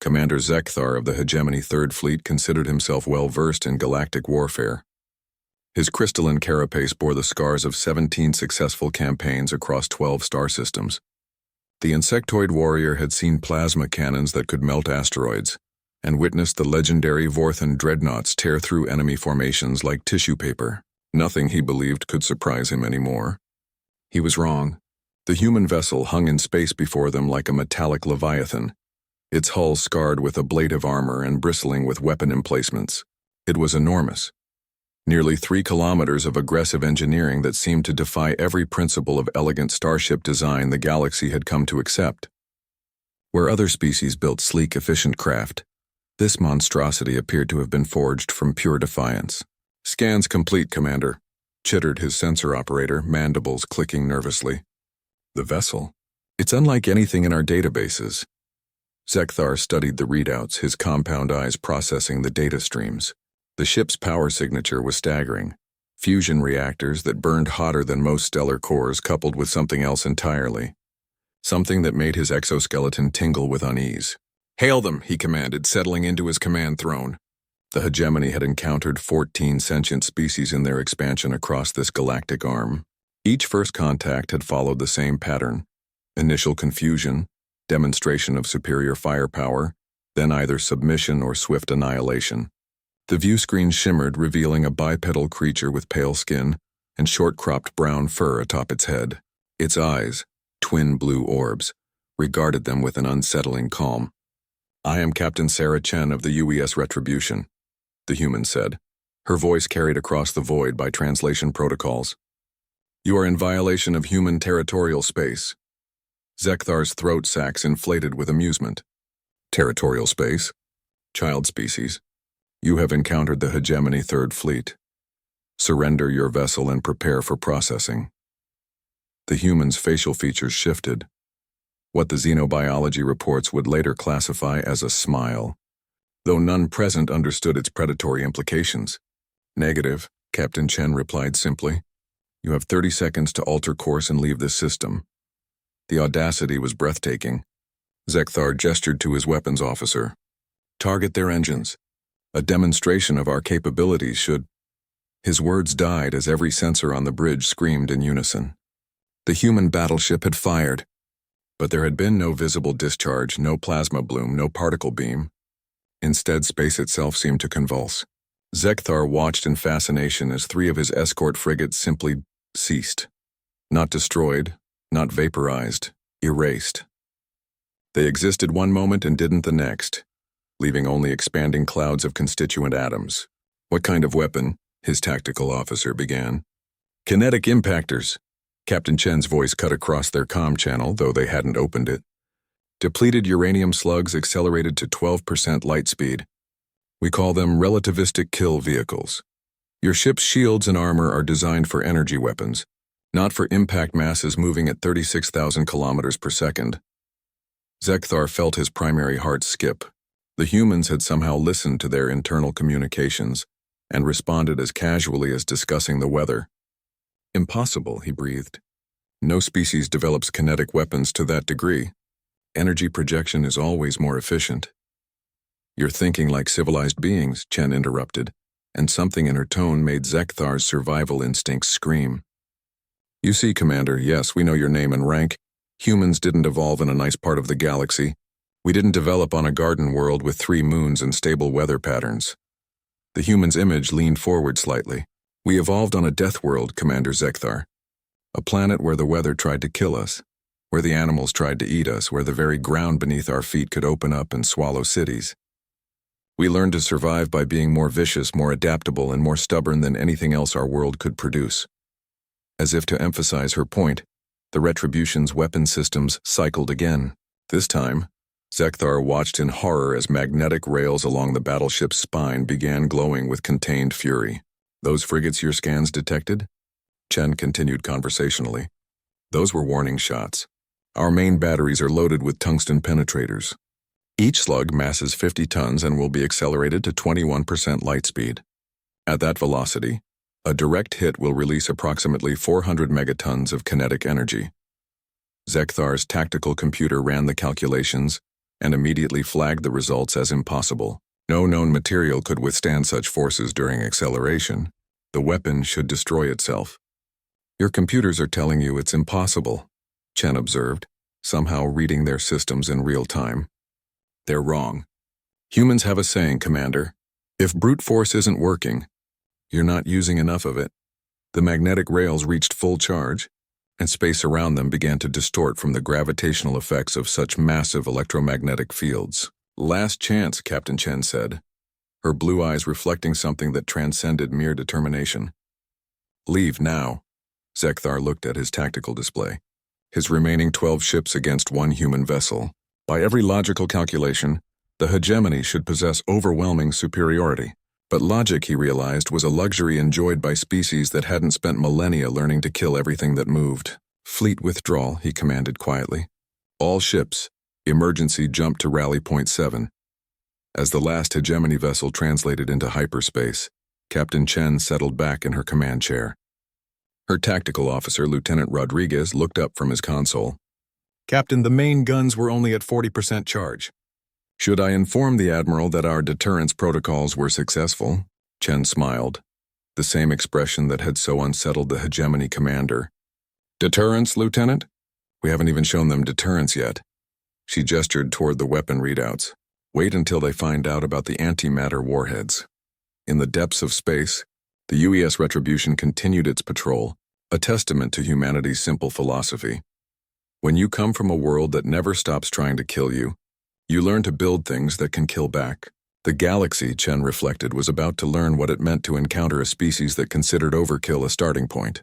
Commander Zekthar of the Hegemony Third Fleet considered himself well-versed in galactic warfare. His crystalline carapace bore the scars of 17 successful campaigns across 12 star systems. The insectoid warrior had seen plasma cannons that could melt asteroids, and witnessed the legendary Vorthan dreadnoughts tear through enemy formations like tissue paper. Nothing, he believed, could surprise him anymore. He was wrong. The human vessel hung in space before them like a metallic leviathan, its hull scarred with ablative armor and bristling with weapon emplacements. It was enormous. Nearly 3 kilometers of aggressive engineering that seemed to defy every principle of elegant starship design the galaxy had come to accept. Where other species built sleek, efficient craft, this monstrosity appeared to have been forged from pure defiance. "Scans complete, Commander," chittered his sensor operator, mandibles clicking nervously. "The vessel? It's unlike anything in our databases." Zekthar studied the readouts, his compound eyes processing the data streams. The ship's power signature was staggering. Fusion reactors that burned hotter than most stellar cores coupled with something else entirely. Something that made his exoskeleton tingle with unease. "Hail them," he commanded, settling into his command throne. The Hegemony had encountered 14 sentient species in their expansion across this galactic arm. Each first contact had followed the same pattern: initial confusion, demonstration of superior firepower, then either submission or swift annihilation. The view screen shimmered, revealing a bipedal creature with pale skin and short-cropped brown fur atop its head. Its eyes, twin blue orbs, regarded them with an unsettling calm. "I am Captain Sarah Chen of the UES Retribution," the human said, her voice carried across the void by translation protocols. "You are in violation of human territorial space." Zekthar's throat sacs inflated with amusement. "Territorial space? Child species. You have encountered the Hegemony Third Fleet. Surrender your vessel and prepare for processing." The human's facial features shifted. What the xenobiology reports would later classify as a smile, though none present understood its predatory implications. "Negative," Captain Chen replied simply. "You have 30 seconds to alter course and leave this system." The audacity was breathtaking. Zekthar gestured to his weapons officer. "Target their engines. A demonstration of our capabilities should—" His words died as every sensor on the bridge screamed in unison. The human battleship had fired, but there had been no visible discharge, no plasma bloom, no particle beam. Instead, space itself seemed to convulse. Zekthar watched in fascination as 3 of his escort frigates simply ceased. Not destroyed, not vaporized, erased. They existed one moment and didn't the next, leaving only expanding clouds of constituent atoms. "What kind of weapon?" his tactical officer began. "Kinetic impactors." Captain Chen's voice cut across their comm channel, though they hadn't opened it. "Depleted uranium slugs accelerated to 12% light speed. We call them relativistic kill vehicles. Your ship's shields and armor are designed for energy weapons, not for impact masses moving at 36,000 kilometers per second." Zekthar felt his primary heart skip. The humans had somehow listened to their internal communications and responded as casually as discussing the weather. "Impossible," he breathed. "No species develops kinetic weapons to that degree. Energy projection is always more efficient." "You're thinking like civilized beings," Chen interrupted, and something in her tone made Zekthar's survival instincts scream. "You see, Commander, yes, we know your name and rank. Humans didn't evolve in a nice part of the galaxy. We didn't develop on a garden world with 3 moons and stable weather patterns." The human's image leaned forward slightly. "We evolved on a death world, Commander Zekthar. A planet where the weather tried to kill us, where the animals tried to eat us, where the very ground beneath our feet could open up and swallow cities. We learned to survive by being more vicious, more adaptable, and more stubborn than anything else our world could produce." As if to emphasize her point, the Retribution's weapon systems cycled again. This time, Zekthar watched in horror as magnetic rails along the battleship's spine began glowing with contained fury. "Those frigates your scans detected?" Chen continued conversationally. "Those were warning shots. Our main batteries are loaded with tungsten penetrators. Each slug masses 50 tons and will be accelerated to 21% light speed. At that velocity, a direct hit will release approximately 400 megatons of kinetic energy." Zekthar's tactical computer ran the calculations, and immediately flagged the results as impossible. No known material could withstand such forces during acceleration. The weapon should destroy itself. Your computers are telling you it's impossible, Chen observed, somehow reading their systems in real time. They're wrong. Humans have a saying, Commander. If brute force isn't working, you're not using enough of it. The magnetic rails reached full charge, and space around them began to distort from the gravitational effects of such massive electromagnetic fields. Last chance, Captain Chen said, her blue eyes reflecting something that transcended mere determination. Leave now. Zekthar looked at his tactical display. His remaining 12 ships against one human vessel. By every logical calculation, the hegemony should possess overwhelming superiority. But logic, he realized, was a luxury enjoyed by species that hadn't spent millennia learning to kill everything that moved. Fleet withdrawal, he commanded quietly. All ships, emergency jump to rally point 7. As the last hegemony vessel translated into hyperspace, Captain Chen settled back in her command chair. Her tactical officer, Lieutenant Rodriguez, looked up from his console. Captain, the main guns were only at 40% charge. Should I inform the Admiral that our deterrence protocols were successful? Chen smiled, the same expression that had so unsettled the hegemony commander. Deterrence, Lieutenant? We haven't even shown them deterrence yet. She gestured toward the weapon readouts. Wait until they find out about the antimatter warheads. In the depths of space, the UES Retribution continued its patrol, a testament to humanity's simple philosophy. When you come from a world that never stops trying to kill you, you learn to build things that can kill back. The galaxy, Chen reflected, was about to learn what it meant to encounter a species that considered overkill a starting point.